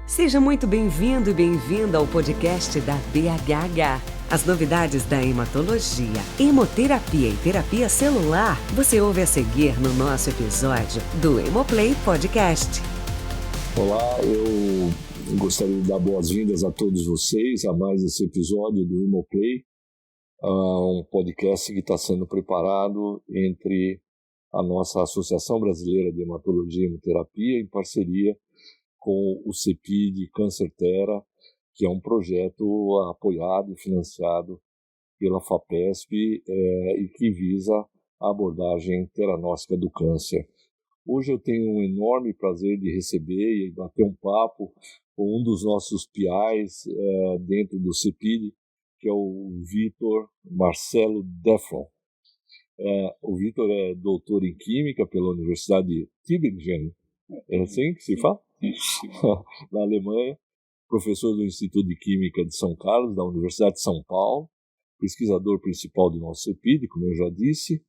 Seja muito bem-vindo e bem-vinda ao podcast da BHH. As novidades da hematologia, hemoterapia e terapia celular, você ouve a seguir no nosso episódio do Hemoplay Podcast. Olá, eu gostaria de dar boas-vindas a todos vocês a mais esse episódio do Hemoplay, um podcast que está sendo preparado entre a nossa Associação Brasileira de Hematologia e Hemoterapia em parceria com o CEPID Câncer Terra, que é um projeto apoiado e financiado pela FAPESP e que visa a abordagem teranóstica do câncer. Hoje eu tenho um enorme prazer de receber e bater um papo com um dos nossos PIs dentro do CEPID, que é o Vitor Marcelo Deflon. O Vitor é doutor em Química pela Universidade de Tübingen, é assim que se fala? Na Alemanha, professor do Instituto de Química de São Carlos, da Universidade de São Paulo, pesquisador principal do nosso CEPID, como eu já disse,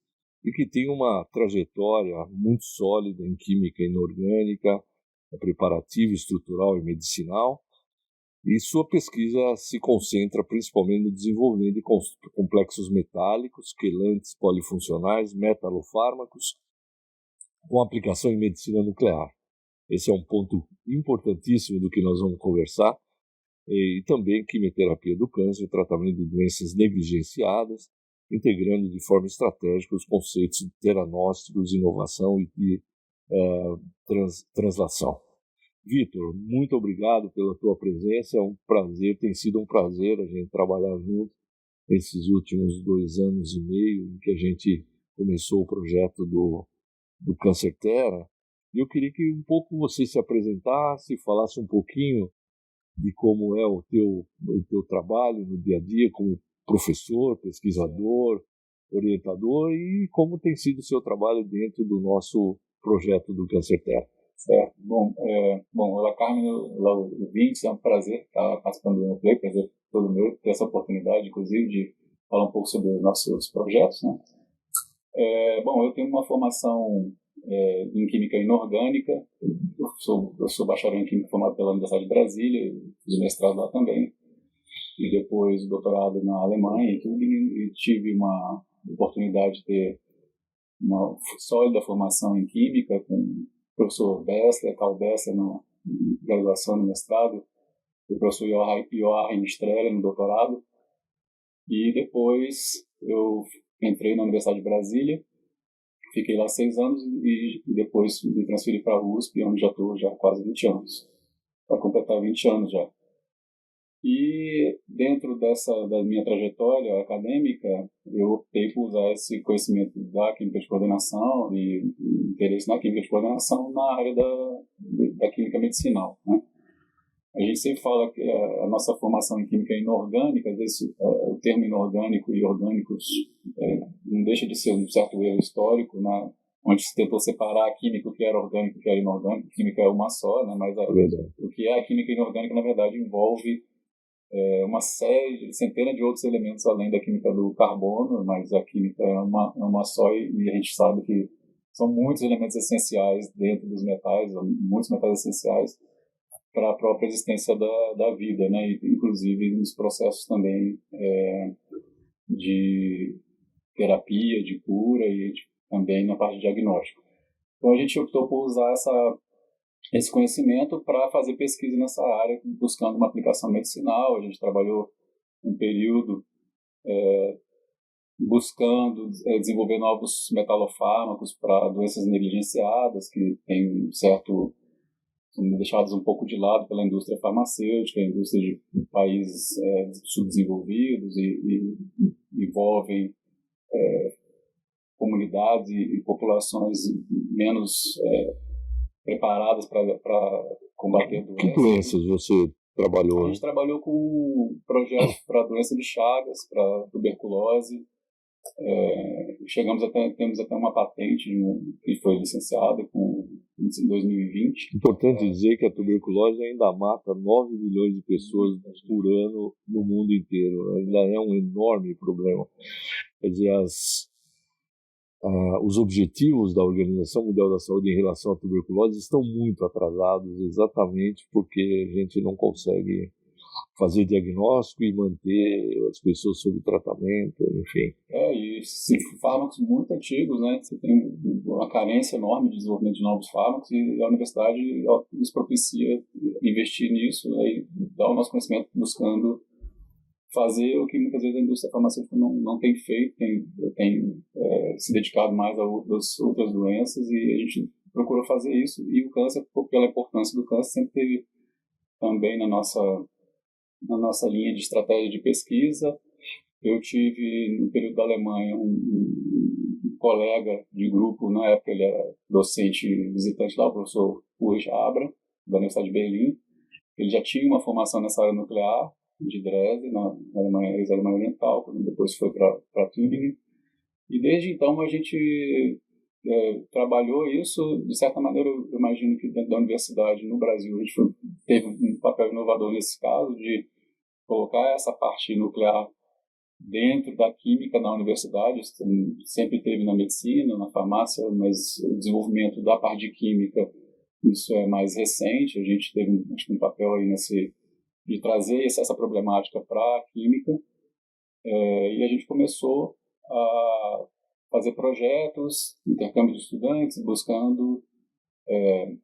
e que tem uma trajetória muito sólida em química inorgânica, preparativa, estrutural e medicinal, e sua pesquisa se concentra principalmente no desenvolvimento de complexos metálicos, quelantes polifuncionais, metalofármacos, com aplicação em medicina nuclear. Esse é um ponto importantíssimo do que nós vamos conversar. E também quimioterapia do câncer, tratamento de doenças negligenciadas, integrando de forma estratégica os conceitos de teranósticos, inovação e de translação. Vitor, muito obrigado pela tua presença, é um prazer, tem sido um prazer a gente trabalhar junto nesses últimos 2 anos e meio em que a gente começou o projeto do Câncer Terra. E eu queria que um pouco você se apresentasse, falasse um pouquinho de como é o teu trabalho no dia a dia como professor, pesquisador, orientador e como tem sido o seu trabalho dentro do nosso projeto do Câncer Terra. Certo. Olá Carmen, olá ouvintes, é um prazer estar participando do Hemoplay, prazer todo meu ter essa oportunidade, inclusive, de falar um pouco sobre os nossos projetos, né? Eu tenho uma formação em Química Inorgânica, eu sou bacharel em Química formado pela Universidade de Brasília, fiz o mestrado lá também, e depois o doutorado na Alemanha, e tive uma oportunidade de ter uma sólida formação em Química, com o professor Bessler, Karl Bessler, na graduação no mestrado, o professor Joachim Streller no doutorado, e depois eu entrei na Universidade de Brasília, fiquei lá 6 anos e depois me transferi para a USP, onde já estou há quase 20 anos, para completar 20 anos já. E dentro da minha trajetória acadêmica, eu optei por usar esse conhecimento da química de coordenação e interesse na química de coordenação na área da química medicinal, né? A gente sempre fala que a nossa formação em química é inorgânica, às vezes o termo inorgânico e orgânicos não deixa de ser um certo erro histórico, né? Onde se tentou separar a química, o que era orgânico e o que era inorgânico. A química é uma só, né? Mas o que é a química inorgânica, na verdade, envolve uma série, centenas de outros elementos além da química do carbono, mas a química é uma só e a gente sabe que são muitos elementos essenciais dentro dos metais, muitos metais essenciais para a própria existência da vida, né? E, inclusive nos processos também de terapia, de cura e também na parte de diagnóstico. Então a gente optou por usar esse conhecimento para fazer pesquisa nessa área, buscando uma aplicação medicinal. A gente trabalhou um período buscando desenvolver novos metalofármacos para doenças negligenciadas, que tem certo, são deixados um pouco de lado pela indústria farmacêutica, a indústria de países subdesenvolvidos e envolvem comunidades e populações menos preparadas para combater doenças. Que doenças você trabalhou? A gente trabalhou com projetos para doença de Chagas, para tuberculose. Temos até uma patente que foi licenciada em 2020. Importante dizer que a tuberculose ainda mata 9 milhões de pessoas por ano no mundo inteiro. Ainda é um enorme problema. Quer dizer, os objetivos da Organização Mundial da Saúde em relação à tuberculose estão muito atrasados, exatamente porque a gente não consegue fazer diagnóstico e manter as pessoas sob tratamento, enfim. E fármacos muito antigos, né? Você tem uma carência enorme de desenvolvimento de novos fármacos e a universidade nos propicia investir nisso, né? E dar o nosso conhecimento buscando fazer o que muitas vezes a indústria farmacêutica não tem feito, tem se dedicado mais a outras doenças, e a gente procurou fazer isso, e o câncer, pela importância do câncer, sempre teve também na nossa linha de estratégia de pesquisa. Eu tive, no período da Alemanha, um colega de grupo, na época ele era docente visitante lá, o professor Ulrich Abram, da Universidade de Berlim. Ele já tinha uma formação nessa área nuclear, de Dresden, na Alemanha, ex-Alemanha Oriental, quando depois foi para Tübingen. E desde então a gente trabalhou isso, de certa maneira, eu imagino que dentro da universidade no Brasil a gente teve um papel inovador nesse caso, de colocar essa parte nuclear dentro da química na universidade. Sempre teve na medicina, na farmácia, mas o desenvolvimento da parte de química, isso é mais recente. A gente teve, acho que, um papel aí de trazer essa problemática para a química, e a gente começou a fazer projetos, intercâmbio de estudantes, buscando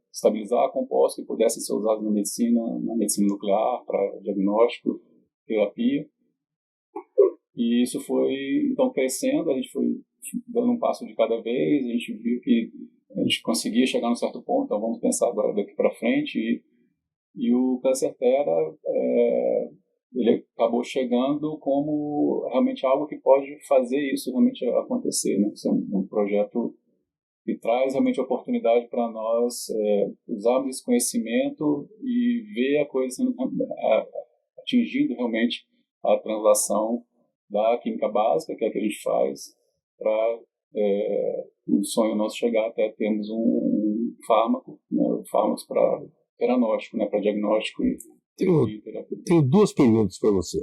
estabilizar compostos que pudessem ser usados na medicina nuclear, para diagnóstico, terapia. E isso foi, então, crescendo, a gente foi dando um passo de cada vez, a gente viu que a gente conseguia chegar num certo ponto, então vamos pensar agora daqui para frente, e o Câncer Terra, ele acabou chegando como realmente algo que pode fazer isso realmente acontecer, né? Isso é um projeto que traz realmente a oportunidade para nós usarmos esse conhecimento e ver a coisa sendo atingindo realmente a translação da química básica, que é a que a gente faz, para o sonho nosso chegar até termos um fármaco, né? Fármacos para diagnóstico, né? Para diagnóstico e terapia. Tenho duas perguntas para você.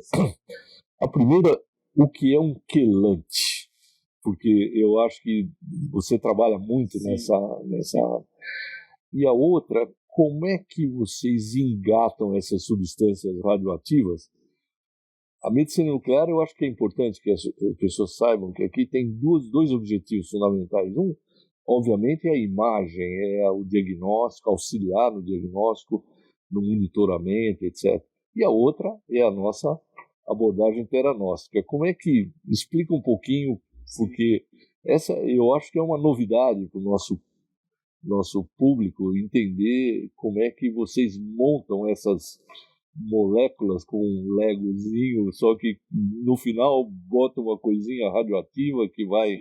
A primeira, o que é um quelante? Porque eu acho que você trabalha muito nessa área. E a outra, como é que vocês engatam essas substâncias radioativas? A medicina nuclear, eu acho que é importante que as pessoas saibam que aqui tem dois objetivos fundamentais. Um, obviamente, é a imagem, é o diagnóstico, auxiliar no diagnóstico, no monitoramento, etc. E a outra é a nossa abordagem teranóstica. Como é que... Explica um pouquinho, porque essa eu acho que é uma novidade para o nosso público entender como é que vocês montam essas moléculas com um legozinho, só que no final bota uma coisinha radioativa que vai...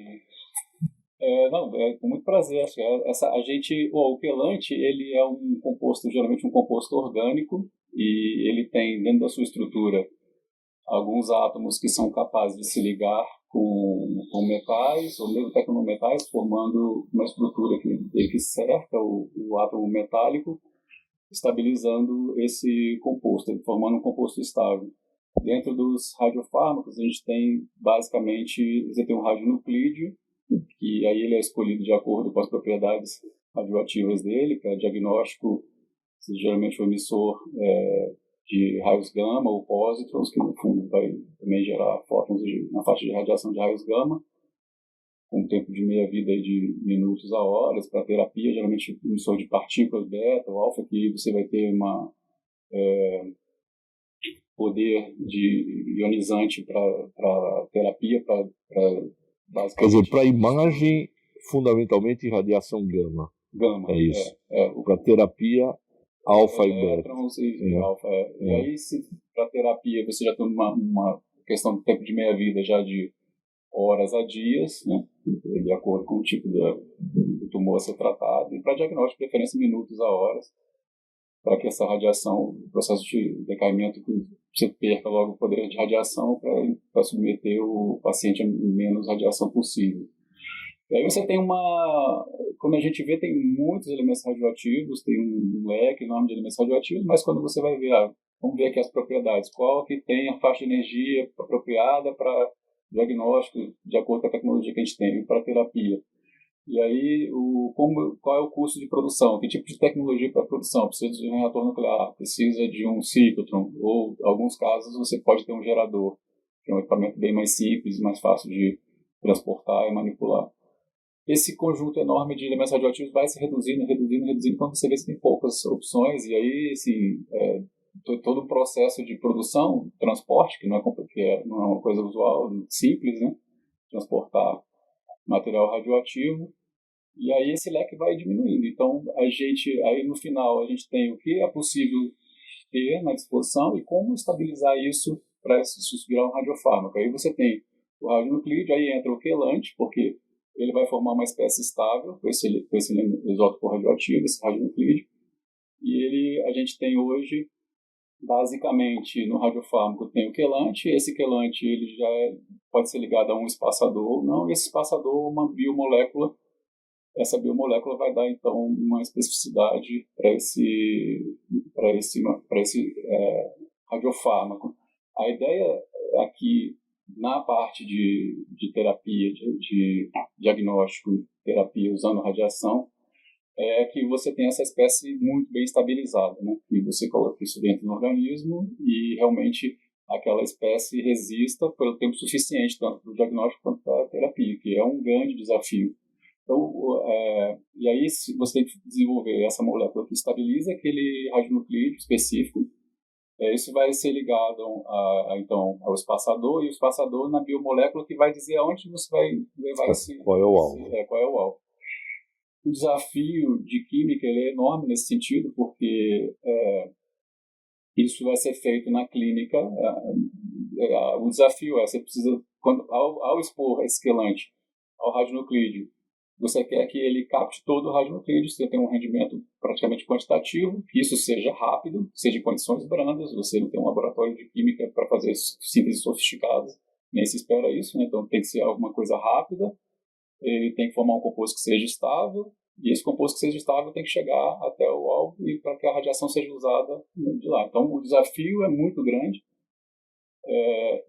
Com muito prazer. Acho que o quelante, ele é geralmente um composto orgânico, e ele tem dentro da sua estrutura alguns átomos que são capazes de se ligar com metais, ou mesmo tecnometais, formando uma estrutura que cerca o átomo metálico, estabilizando esse composto, formando um composto estável. Dentro dos radiofármacos, a gente tem, basicamente, você tem um radionuclídeo, que aí ele é escolhido de acordo com as propriedades radioativas dele, para diagnóstico, geralmente o emissor de raios gama ou pósitrons, que no fundo vai também gerar fótons na faixa de radiação de raios gama, com um tempo de meia-vida de minutos a horas. Para terapia, geralmente emissor de partículas beta ou alfa, que você vai ter poder de ionizante para terapia, Quer dizer, para imagem, fundamentalmente radiação gama. Gama. É isso. Para terapia, alfa e beta. Alfa. E aí, para terapia, você já tem uma questão de tempo de meia-vida já de horas a dias, né? De acordo com o tipo do tumor a ser tratado. E para diagnóstico, preferência minutos a horas, para que essa radiação, o processo de decaimento, você perca logo o poder de radiação, para submeter o paciente a menos radiação possível. E aí você tem como a gente vê, tem muitos elementos radioativos, tem um leque enorme de elementos radioativos, mas quando você vai ver, vamos ver aqui as propriedades, qual que tem a faixa de energia apropriada para diagnóstico, de acordo com a tecnologia que a gente tem, para terapia. E aí, qual é o custo de produção? Que tipo de tecnologia para produção? Precisa de um reator nuclear, precisa de um ciclotron, ou, em alguns casos, você pode ter um gerador, que é um equipamento bem mais simples, mais fácil de transportar e manipular. Esse conjunto enorme de elementos radioativos vai se reduzindo, quando você vê que tem poucas opções, e aí, assim, todo o processo de produção, transporte, que não é uma coisa usual, simples, né? Transportar material radioativo, e aí esse leque vai diminuindo. Então, aí no final, a gente tem o que é possível ter na disposição e como estabilizar isso para isso virar um radiofármaco. Aí você tem o radionuclídeo, aí entra o quelante, porque ele vai formar uma espécie estável com esse isótopo radioativo, esse radionuclídeo. E a gente tem hoje, basicamente, no radiofármaco tem o quelante. Esse quelante ele pode ser ligado a um espaçador ou não, e esse espaçador uma biomolécula. Essa biomolécula vai dar, então, uma especificidade para esse radiofármaco. A ideia aqui, na parte de terapia, de diagnóstico e terapia usando radiação, é que você tem essa espécie muito bem estabilizada, né? E você coloca isso dentro do organismo e realmente aquela espécie resista pelo tempo suficiente, tanto para o diagnóstico quanto para a terapia, que é um grande desafio. Então, e aí você tem que desenvolver essa molécula que estabiliza aquele radionuclídeo específico. Isso vai ser ligado então, ao espaçador, e o espaçador na biomolécula que vai dizer aonde você vai levar qual é o alvo. Qual é o alvo. O desafio de química ele é enorme nesse sentido, porque isso vai ser feito na clínica. O desafio você precisa, ao expor esse quelante ao radionuclídeo, você quer que ele capte todo o radionuclídeo, você tem um rendimento praticamente quantitativo, que isso seja rápido, seja em condições brandas, você não tem um laboratório de química para fazer sínteses sofisticadas, nem se espera isso, né? Então tem que ser alguma coisa rápida, ele tem que formar um composto que seja estável, e esse composto que seja estável tem que chegar até o alvo e para que a radiação seja usada de lá. Então o desafio é muito grande,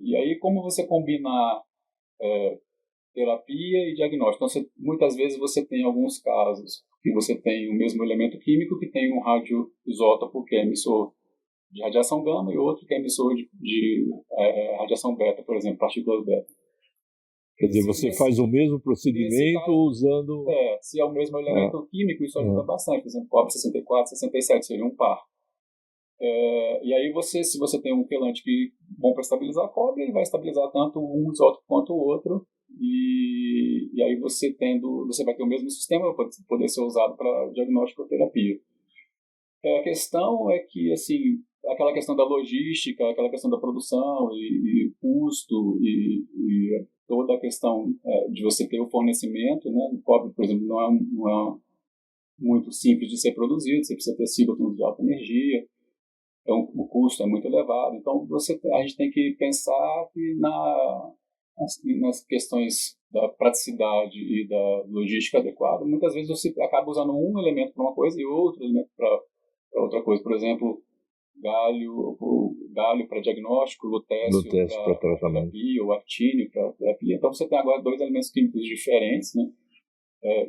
e aí como você combinar terapia e diagnóstico. Então, muitas vezes você tem alguns casos que você tem o mesmo elemento químico que tem um radioisótopo que é emissor de radiação gama e outro que é emissor de radiação beta, por exemplo, partículas beta. Quer dizer, você faz o mesmo procedimento caso, usando... se é o mesmo elemento químico, isso ajuda bastante. Por exemplo, cobre 64, 67 seria um par. E aí se você tem um quelante que bom para estabilizar cobre, ele vai estabilizar tanto um isótopo quanto o outro. E aí você vai ter o mesmo sistema para poder ser usado para diagnóstico ou terapia. A questão é que, assim, aquela questão da logística, aquela questão da produção e custo e toda a questão de você ter o fornecimento, né? O cobre, por exemplo, não é muito simples de ser produzido, você precisa ter ciclos de alta energia, então o custo é muito elevado. Então a gente tem que pensar que nas questões da praticidade e da logística adequada, muitas vezes você acaba usando um elemento para uma coisa e outro elemento para outra coisa. Por exemplo, galho para diagnóstico, lutécio para terapia, ou actínio para terapia. Então você tem agora dois elementos químicos diferentes, né?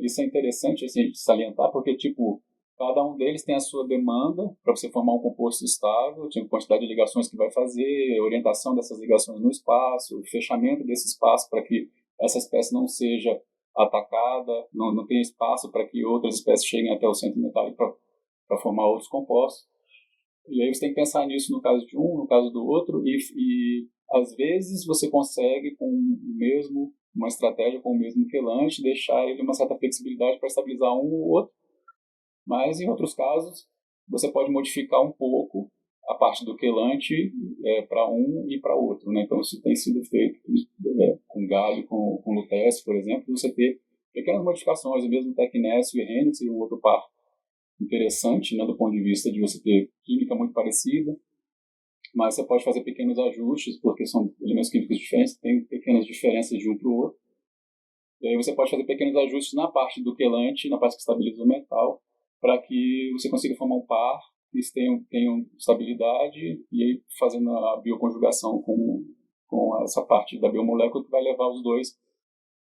Isso é interessante assim, de salientar, porque cada um deles tem a sua demanda para você formar um composto estável, a quantidade de ligações que vai fazer, orientação dessas ligações no espaço, fechamento desse espaço para que essa espécie não seja atacada, não tenha espaço para que outras espécies cheguem até o centro metálico para formar outros compostos. E aí você tem que pensar nisso no caso de um, no caso do outro, e às vezes você consegue uma estratégia com o mesmo quelante, deixar ele uma certa flexibilidade para estabilizar um ou outro. Mas, em outros casos, você pode modificar um pouco a parte do quelante para um e para outro, né? Então, isso tem sido feito com galho, com lutécio, por exemplo, você ter pequenas modificações, o mesmo tecnécio e rênio, seria um outro par interessante, né, do ponto de vista de você ter química muito parecida, mas você pode fazer pequenos ajustes, porque são elementos químicos diferentes, tem pequenas diferenças de um para o outro. E aí você pode fazer pequenos ajustes na parte do quelante, na parte que estabiliza o metal, para que você consiga formar um par que tenham estabilidade, e aí fazendo a bioconjugação com com essa parte da biomolécula que vai levar os dois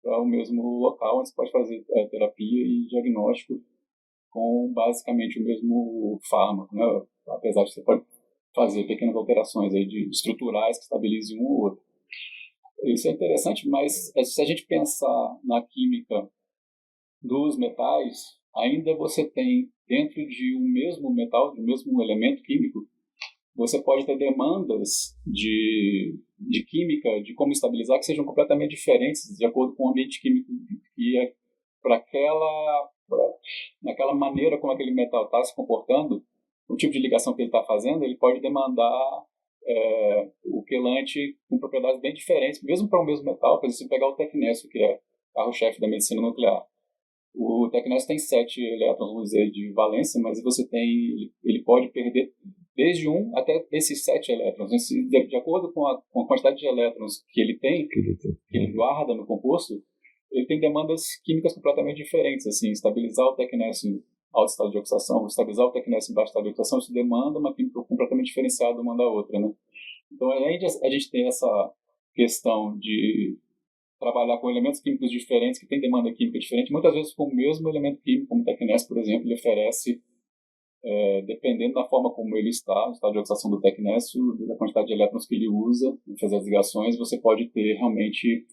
para o mesmo local, onde você pode fazer terapia e diagnóstico com basicamente o mesmo fármaco, né? Apesar de você pode fazer pequenas alterações aí estruturais que estabilizem um ou outro. Isso é interessante, mas se a gente pensar na química dos metais, ainda você tem, dentro de um mesmo metal, de um mesmo elemento químico, você pode ter demandas de química, de como estabilizar, que sejam completamente diferentes, de acordo com o ambiente químico que é para naquela maneira como aquele metal está se comportando, o tipo de ligação que ele está fazendo, ele pode demandar o quelante com propriedades bem diferentes, mesmo para o mesmo metal. Por exemplo, se pegar o tecnésio, que é carro-chefe da medicina nuclear, o tecnésio tem 7 elétrons, vamos dizer, de valência, mas ele pode perder desde 1 até esses 7 elétrons. De acordo com a quantidade de elétrons que ele tem, que ele guarda no composto, ele tem demandas químicas completamente diferentes. Assim, estabilizar o tecnésio em alto estado de oxidação, estabilizar o tecnésio em baixo estado de oxidação, isso demanda uma química completamente diferenciada uma da outra, né? Então, além de a gente ter essa questão de trabalhar com elementos químicos diferentes, que têm demanda química diferente, muitas vezes com o mesmo elemento químico, como o tecnésio, por exemplo, ele oferece, dependendo da forma como ele está, o estado de oxidação do tecnésio, da quantidade de elétrons que ele usa em fazer as ligações, você pode ter realmente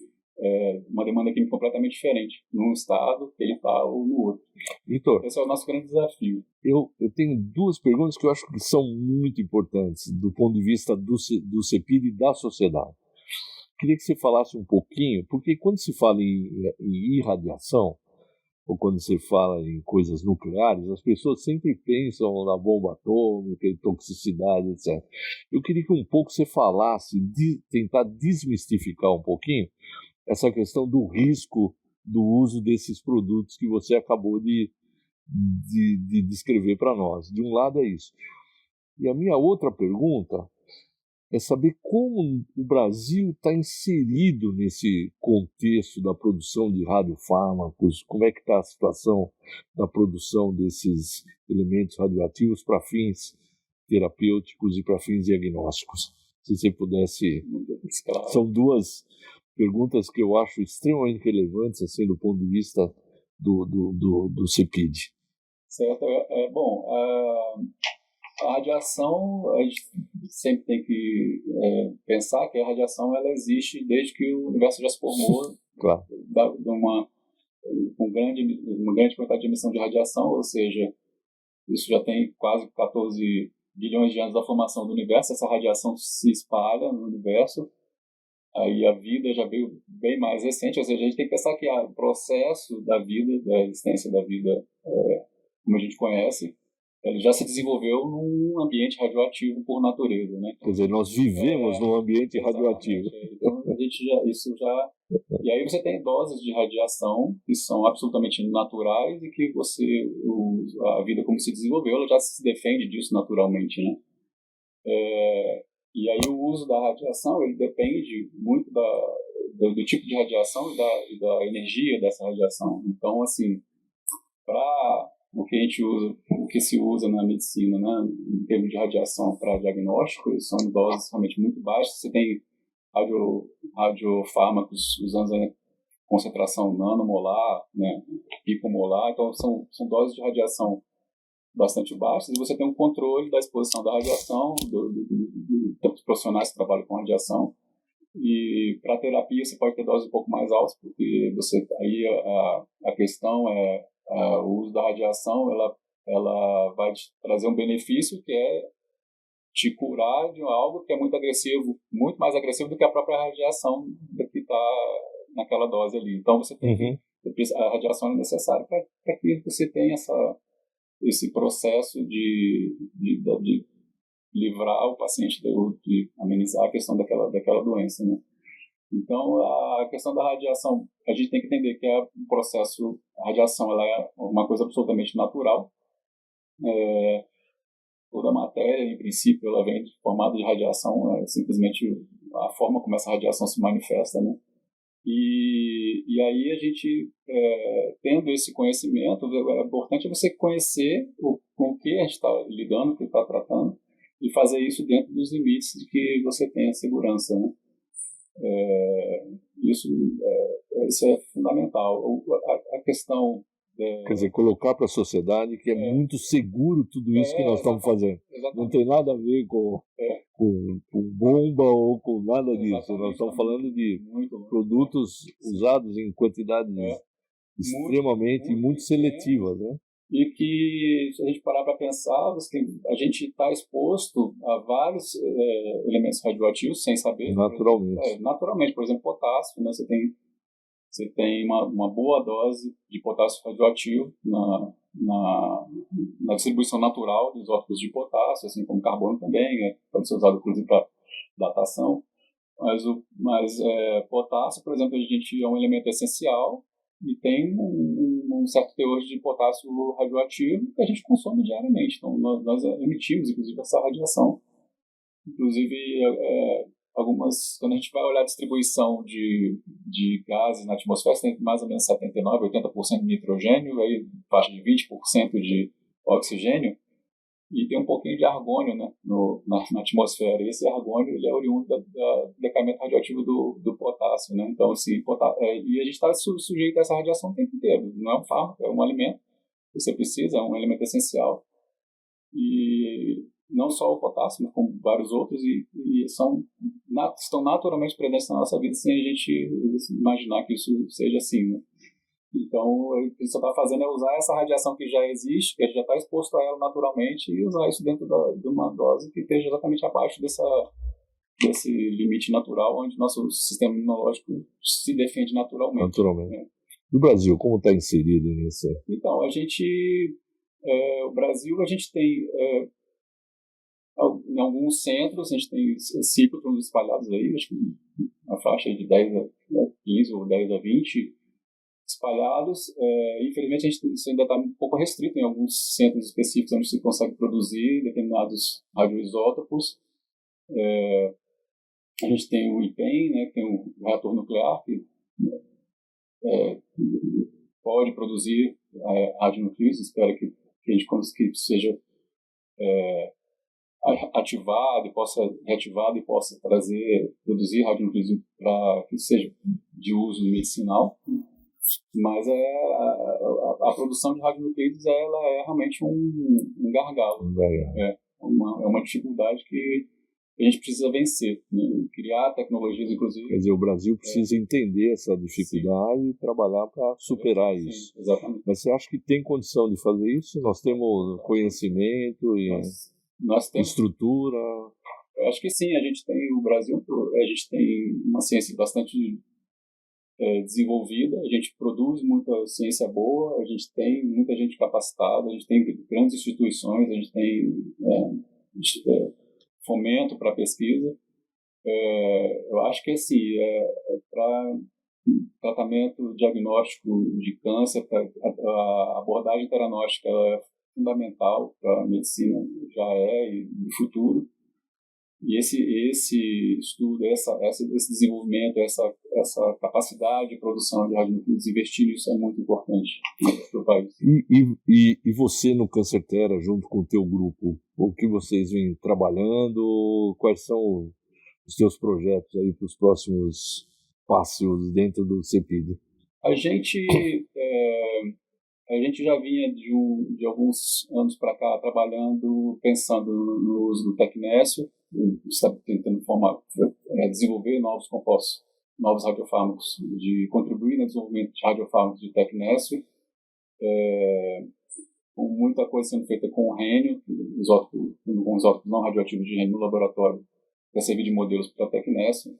uma demanda química completamente diferente num estado que ele está ou no outro. Vitor, esse é o nosso grande desafio. Eu tenho 2 perguntas que eu acho que são muito importantes do ponto de vista do CEPID e da sociedade. Queria que você falasse um pouquinho, porque quando se fala em irradiação, ou quando se fala em coisas nucleares, as pessoas sempre pensam na bomba atômica, em toxicidade, etc. Eu queria que um pouco você falasse, tentar desmistificar um pouquinho essa questão do risco do uso desses produtos que você acabou de descrever para nós. De um lado é isso. E a minha outra pergunta é saber como o Brasil está inserido nesse contexto da produção de radiofármacos, como é que está a situação da produção desses elementos radioativos para fins terapêuticos e para fins diagnósticos. Se você pudesse... São 2 perguntas que eu acho extremamente relevantes, assim, do ponto de vista do CEPID. Certo. Bom, a radiação, a gente sempre tem que pensar que a radiação ela existe desde que o universo já se formou. Claro. Uma grande quantidade de emissão de radiação, ou seja, isso já tem quase 14 bilhões de anos da formação do universo. Essa radiação se espalha no universo. Aí a vida já veio bem mais recente, ou seja, a gente tem que pensar que o processo da vida, da existência da vida, como a gente conhece, ele já se desenvolveu num ambiente radioativo por natureza, né? Quer dizer, nós vivemos num ambiente radioativo. Então, E aí você tem doses de radiação que são absolutamente naturais e que a vida como se desenvolveu, ela já se defende disso naturalmente, né? E aí o uso da radiação, ele depende muito do tipo de radiação e da energia dessa radiação. Então, assim, para o que se usa na medicina, né, em termos de radiação para diagnóstico, são doses realmente muito baixas. Você tem radiofármacos usando a concentração nanomolar, né, picomolar, então são doses de radiação bastante baixas, e você tem um controle da exposição da radiação, dos profissionais que trabalham com radiação. E para terapia você pode ter doses um pouco mais altas, porque aí a questão é o uso da radiação, ela vai te trazer um benefício que é te curar de algo que é muito agressivo, muito mais agressivo do que a própria radiação que está naquela dose ali. Então você tem a radiação é necessária para que você tenha esse processo de livrar o paciente de amenizar a questão daquela doença, né? Então, a questão da radiação, a gente tem que entender que a radiação ela é uma coisa absolutamente natural. Toda a matéria, em princípio, ela vem formada de radiação, simplesmente a forma como essa radiação se manifesta, né? E aí a gente, tendo esse conhecimento, é importante você conhecer com o que a gente está lidando, o que está tratando, e fazer isso dentro dos limites de que você tenha segurança, né? Isso é fundamental. A questão... Quer dizer, colocar para a sociedade que é muito seguro tudo isso que nós estamos fazendo. Exatamente. Não tem nada a ver com bomba ou com nada disso. Nós estamos falando de produtos usados em quantidades extremamente muito seletivas, né? E que, se a gente parar para pensar, a gente está exposto a vários elementos radioativos sem saber. Naturalmente. Naturalmente, por exemplo, potássio, né? Você tem uma boa dose de potássio radioativo na distribuição natural dos isótopos de potássio, assim como carbono também, né? Pode ser usado inclusive para datação. Mas potássio, por exemplo, a gente é um elemento essencial e tem um certo teor de potássio radioativo que a gente consome diariamente. Então, nós emitimos, inclusive, essa radiação. Inclusive, quando a gente vai olhar a distribuição de gases na atmosfera, tem mais ou menos 79%, 80% de nitrogênio, aí faixa de 20% de oxigênio, e tem um pouquinho de argônio, né, na atmosfera. E esse argônio ele é oriundo do decaimento radioativo do potássio. Né? Então, e a gente está sujeito a essa radiação o tempo inteiro. Não é um fármaco, é um alimento que você precisa, é um elemento essencial. E não só o potássio, mas como vários outros, e estão naturalmente presentes na nossa vida sem a gente imaginar que isso seja assim, né? Então, o que você está fazendo é usar essa radiação que já existe, que a gente já está exposto a ela naturalmente, e usar isso dentro de uma dose que esteja exatamente abaixo desse limite natural, onde nosso sistema imunológico se defende naturalmente. Né? E o Brasil, como está inserido nesse? Então, o Brasil, a gente tem... em alguns centros, a gente tem ciclos espalhados aí, acho que uma faixa de 10 a 15 ou 10 a 20 espalhados. Infelizmente, isso ainda está um pouco restrito em alguns centros específicos onde se consegue produzir determinados radioisótopos. A gente tem o IPEM, né, que tem um reator nuclear que pode produzir radionucleidos. Espero que a gente consiga que seja ativado e possa reativado e possa produzir radionucleidos para que seja de uso medicinal. Mas a produção de radionucleidos ela é realmente um gargalo. É uma dificuldade que a gente precisa vencer, né? Criar tecnologias, inclusive. Quer dizer, o Brasil precisa entender essa dificuldade e trabalhar para superar isso. Exatamente. Mas você acha que tem condição de fazer isso? Nós temos conhecimento e nós temos estrutura? Eu acho que sim. O Brasil, a gente tem uma ciência bastante desenvolvida, a gente produz muita ciência boa, a gente tem muita gente capacitada, a gente tem grandes instituições, a gente tem fomento para pesquisa. Eu acho que assim, para tratamento diagnóstico de câncer, a abordagem teranóstica é fundamental para a medicina, já e no futuro. E esse estudo, esse desenvolvimento, essa capacidade de produção de radionucleidos, investir nisso é muito importante para o país. E você no Câncer Tera, junto com o teu grupo, o que vocês vêm trabalhando, quais são os teus projetos aí para os próximos passos dentro do CEPID? A gente já vinha de alguns anos para cá trabalhando, pensando no uso do tecnécio, está tentando desenvolver novos compostos, novos radiofármacos, de contribuir no desenvolvimento de radiofármacos de tecnécio, com muita coisa sendo feita com rênio, com isótopos não radioativos de rênio no laboratório, para servir de modelos para tecnécio,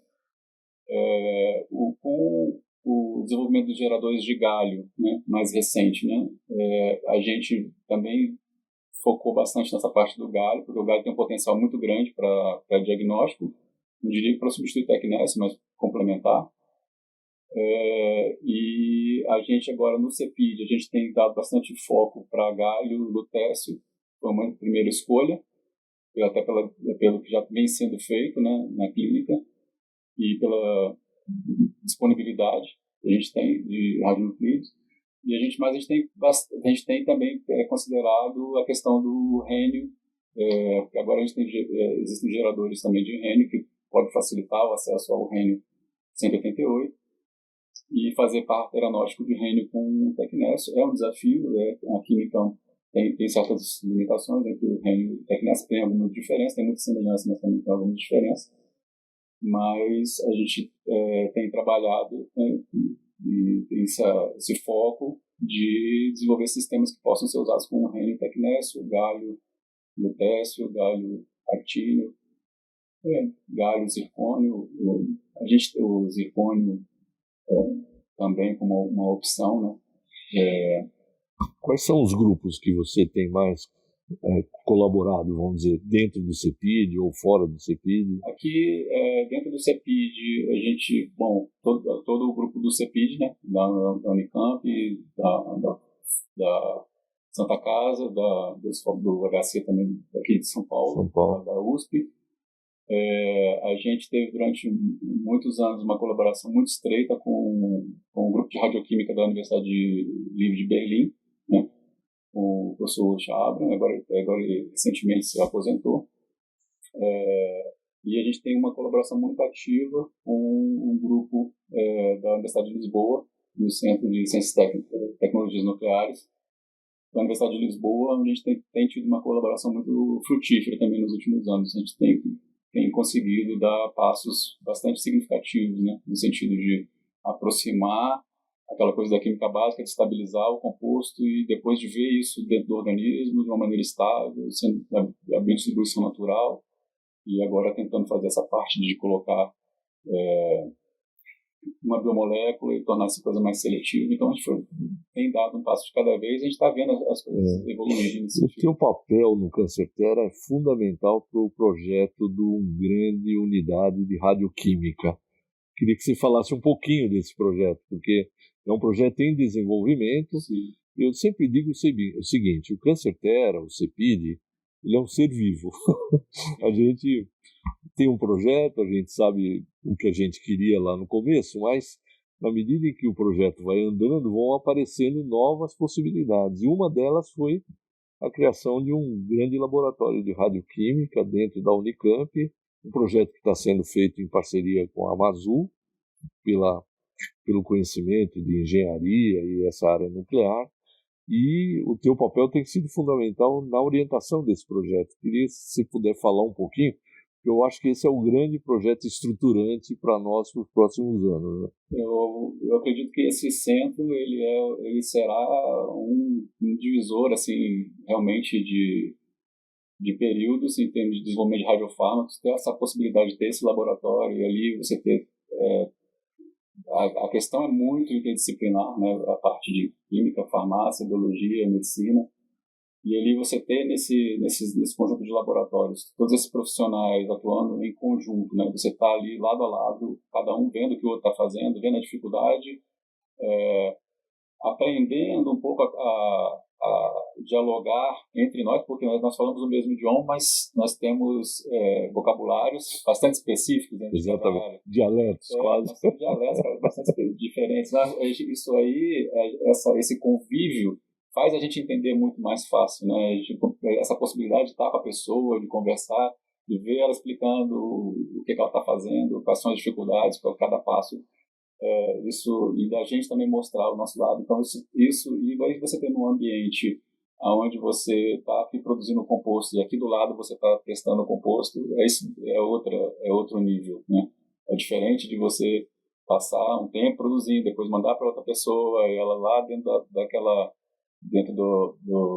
com o desenvolvimento dos geradores de galho, né, mais recente, né, a gente também focou bastante nessa parte do galho, porque o galho tem um potencial muito grande para diagnóstico, não diria para substituir tecnécio, mas complementar. E a gente agora no CEPID, a gente tem dado bastante foco para galho, lutécio, foi uma primeira escolha, até pelo que já vem sendo feito, né, na clínica, e pela disponibilidade que a gente tem de radionucleidos. Mas a gente tem também considerado a questão do rênio, porque agora existem geradores também de rênio que pode facilitar o acesso ao rênio 188, e fazer par teranóstico de rênio com tecnécio é um desafio. A química tem certas limitações entre o rênio e o tecnécio, tem algumas diferenças, tem muita semelhança, mas também tem algumas diferenças. Mas a gente tem trabalhado, né, e tem esse foco de desenvolver sistemas que possam ser usados com rênio e tecnécio, galho lutécio, galho actínio, galho zircônio. O zircônio também como uma opção, né? Quais são os grupos que você tem mais colaborado, vamos dizer, dentro do CEPID ou fora do CEPID? Aqui, dentro do CEPID, a gente, todo o grupo do CEPID, né, da Unicamp, da Santa Casa, do HC também, daqui de São Paulo. Da USP. A gente teve durante muitos anos uma colaboração muito estreita com o grupo de radioquímica da Universidade Livre de Berlim, né? O professor Chabra, agora ele recentemente se aposentou. E a gente tem uma colaboração muito ativa com um grupo da Universidade de Lisboa, no Centro de Ciências e Tecnologias Nucleares da Universidade de Lisboa, onde a gente tem tido uma colaboração muito frutífera também nos últimos anos. A gente tem conseguido dar passos bastante significativos, né, no sentido de aproximar aquela coisa da química básica, de estabilizar o composto e depois de ver isso dentro do organismo de uma maneira estável, sendo a biodistribuição natural, e agora tentando fazer essa parte de colocar uma biomolécula e tornar essa coisa mais seletiva. Então a gente tem dado um passo de cada vez, a gente está vendo as coisas evoluindo. O teu papel no Câncer Terra é fundamental para o projeto de uma grande unidade de radioquímica. Queria que você falasse um pouquinho desse projeto, porque é um projeto em desenvolvimento. Sim. Eu sempre digo o seguinte: o Câncer Terra, o CEPID, ele é um ser vivo. A gente tem um projeto, a gente sabe o que a gente queria lá no começo, mas na medida em que o projeto vai andando, vão aparecendo novas possibilidades. E uma delas foi a criação de um grande laboratório de radioquímica dentro da Unicamp, um projeto que está sendo feito em parceria com a Amazul, pelo conhecimento de engenharia e essa área nuclear. E o teu papel tem sido fundamental na orientação desse projeto. Queria, se puder falar um pouquinho, porque eu acho que esse é o grande projeto estruturante para nós nos próximos anos, né? Eu acredito que esse centro ele será um divisor, assim, realmente de períodos em termos de desenvolvimento de radiofármacos, ter essa possibilidade de ter esse laboratório e ali você ter a questão é muito interdisciplinar, né? A parte de química, farmácia, biologia, medicina. E ali você ter nesse conjunto de laboratórios todos esses profissionais atuando em conjunto, né? Você está ali lado a lado, cada um vendo o que o outro está fazendo, vendo a dificuldade, aprendendo um pouco a dialogar entre nós, porque nós falamos o mesmo idioma, mas nós temos vocabulários bastante específicos. Exatamente, dialetos quase. Nós temos dialetos bastante diferentes. Isso aí, esse convívio faz a gente entender muito mais fácil, né? Essa possibilidade de estar com a pessoa, de conversar, de ver ela explicando o que ela está fazendo, quais são as dificuldades, qual cada passo, isso, e da gente também mostrar o nosso lado. Então isso e aí você tem um ambiente onde você está aqui produzindo o composto e aqui do lado você está testando o composto, é outro nível, né? É diferente de você passar um tempo produzindo, depois mandar para outra pessoa e ela lá dentro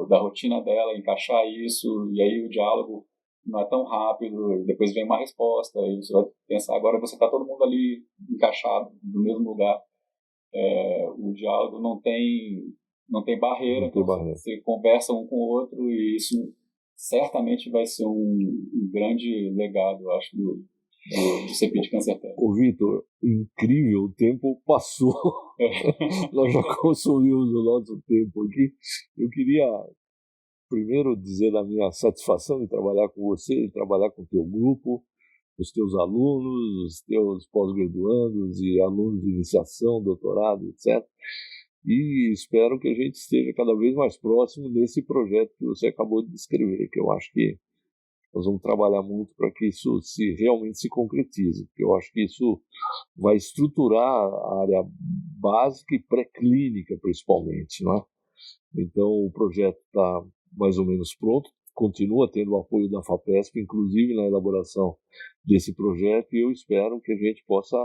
da rotina dela, encaixar isso, e aí o diálogo não é tão rápido, depois vem uma resposta, e você vai pensar, agora você está todo mundo ali encaixado no mesmo lugar. O diálogo não tem barreira, você conversa um com o outro, e isso certamente vai ser um grande legado, eu acho, do CEPID Câncer Terra. Ô Vitor, incrível, o tempo passou. Nós já consumimos o nosso tempo aqui. Eu queria primeiro dizer da minha satisfação de trabalhar com você, de trabalhar com o teu grupo, os teus alunos, os teus pós-graduandos e alunos de iniciação, doutorado, etc. E espero que a gente esteja cada vez mais próximo nesse projeto que você acabou de descrever, que eu acho que nós vamos trabalhar muito para que isso realmente se concretize, porque eu acho que isso vai estruturar a área básica e pré-clínica, principalmente, não é? Então, o projeto está mais ou menos pronto, continua tendo o apoio da FAPESP, inclusive na elaboração desse projeto, e eu espero que a gente possa,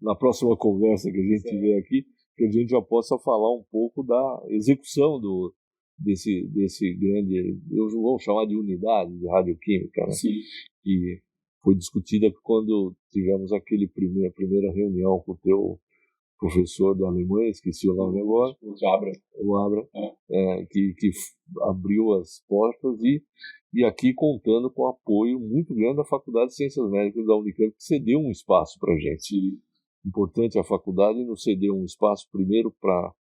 na próxima conversa que a gente tiver aqui, que a gente já possa falar um pouco da execução desse grande, eu vou chamar de unidade de radioquímica, né? Sim. Que foi discutida quando tivemos a primeira reunião com o teu professor da Alemanha, esqueci o nome agora, o Abra, que abriu as portas e aqui contando com o apoio muito grande da Faculdade de Ciências Médicas da Unicamp, que cedeu um espaço para a gente. Importante, a faculdade nos cedeu um espaço primeiro para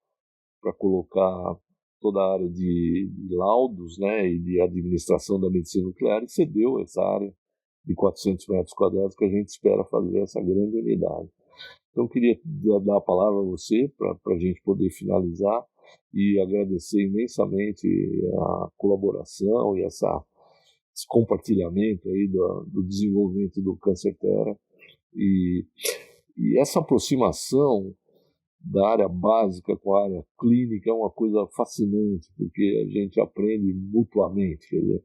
colocar toda a área de laudos, né, e de administração da medicina nuclear, e cedeu essa área de 400 metros quadrados que a gente espera fazer essa grande unidade. Então, eu queria dar a palavra a você para a gente poder finalizar e agradecer imensamente a colaboração e esse compartilhamento aí do desenvolvimento do Câncer Terra e essa aproximação da área básica com a área clínica é uma coisa fascinante, porque a gente aprende mutuamente, quer dizer,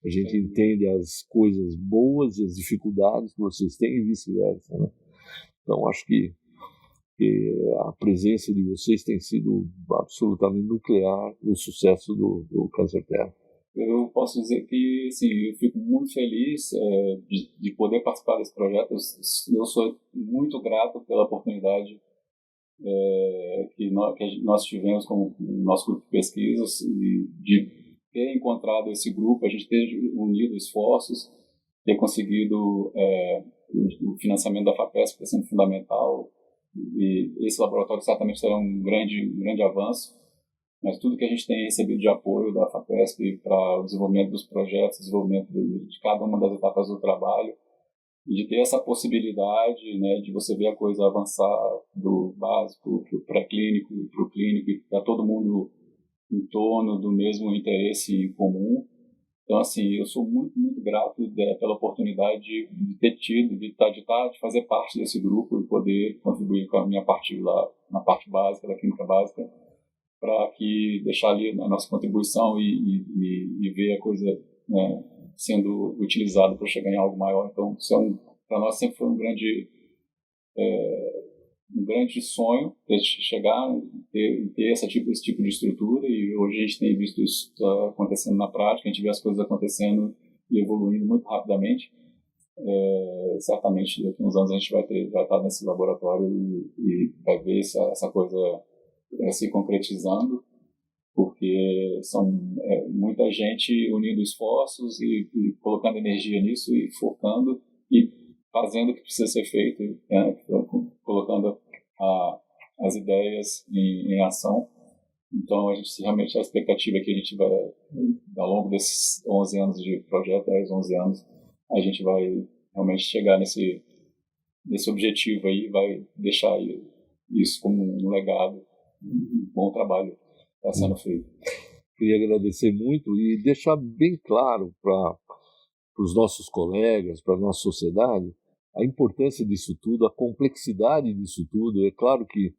a gente entende as coisas boas e as dificuldades que vocês têm e vice-versa, né? Então, acho que a presença de vocês tem sido absolutamente nuclear no sucesso do Câncer Terra. Eu posso dizer que, assim, eu fico muito feliz de poder participar desse projeto. Eu sou muito grato pela oportunidade que nós tivemos como nosso grupo de pesquisas e de ter encontrado esse grupo, a gente ter unido esforços, ter conseguido o financiamento da FAPESP, que está sendo fundamental, e esse laboratório certamente será um grande avanço, mas tudo que a gente tem recebido de apoio da FAPESP para o desenvolvimento dos projetos, desenvolvimento de cada uma das etapas do trabalho, e de ter essa possibilidade, né, de você ver a coisa avançar do básico para o pré-clínico, para o clínico, e estar todo mundo em torno do mesmo interesse comum. Então, assim, eu sou muito, muito grato pela oportunidade de ter tido, de fazer parte desse grupo e poder contribuir com a minha parte lá, na parte básica, da clínica básica, para que deixar ali a nossa contribuição e ver a coisa, né, sendo utilizado para chegar em algo maior. Então, isso para nós sempre foi um grande sonho chegar, ter esse tipo de estrutura, e hoje a gente tem visto isso acontecendo na prática, a gente vê as coisas acontecendo e evoluindo muito rapidamente. Certamente daqui a uns anos a gente vai estar nesse laboratório e vai ver essa coisa se concretizando, porque são muita gente unindo esforços e colocando energia nisso e focando e fazendo o que precisa ser feito, né? Colocando as ideias em ação. Então, realmente a expectativa é que a gente vai, ao longo desses 11 anos de projeto, 10, 11 anos, a gente vai realmente chegar nesse objetivo aí, vai deixar isso como um legado, um bom trabalho está sendo feito. Queria agradecer muito e deixar bem claro para os nossos colegas, para a nossa sociedade, a importância disso tudo, a complexidade disso tudo. É claro que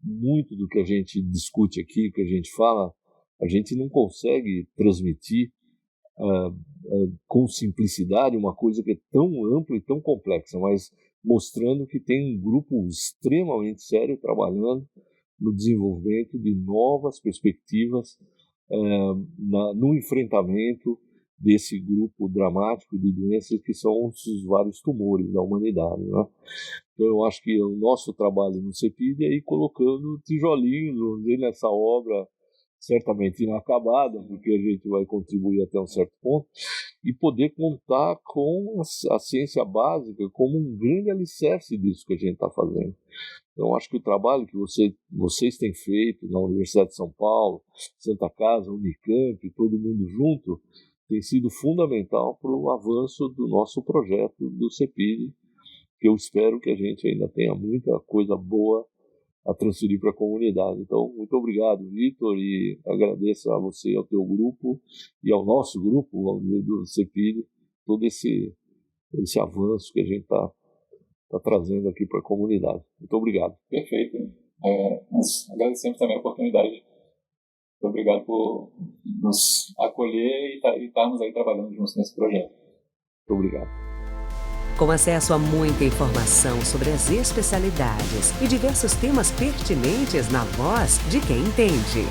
muito do que a gente discute aqui, que a gente fala, a gente não consegue transmitir com simplicidade uma coisa que é tão ampla e tão complexa, mas mostrando que tem um grupo extremamente sério trabalhando no desenvolvimento de novas perspectivas no enfrentamento desse grupo dramático de doenças que são os vários tumores da humanidade, né? Então eu acho que o nosso trabalho no CEPID é ir colocando tijolinhos, vamos dizer, nessa obra certamente inacabada, porque a gente vai contribuir até um certo ponto, e poder contar com a ciência básica como um grande alicerce disso que a gente está fazendo. Então, acho que o trabalho que vocês têm feito na Universidade de São Paulo, Santa Casa, Unicamp, todo mundo junto, tem sido fundamental para o avanço do nosso projeto do CEPID, que eu espero que a gente ainda tenha muita coisa boa a transferir para a comunidade. Então, muito obrigado, Vitor, e agradeço a você, ao teu grupo e ao nosso grupo, vamos dizer, do CEPID, todo esse avanço que a gente está trazendo aqui para a comunidade. Muito obrigado. Perfeito. Nós agradecemos também a oportunidade. Muito obrigado por nos acolher e estarmos aí trabalhando juntos nesse projeto. Muito obrigado. Com acesso a muita informação sobre as especialidades e diversos temas pertinentes na voz de quem entende.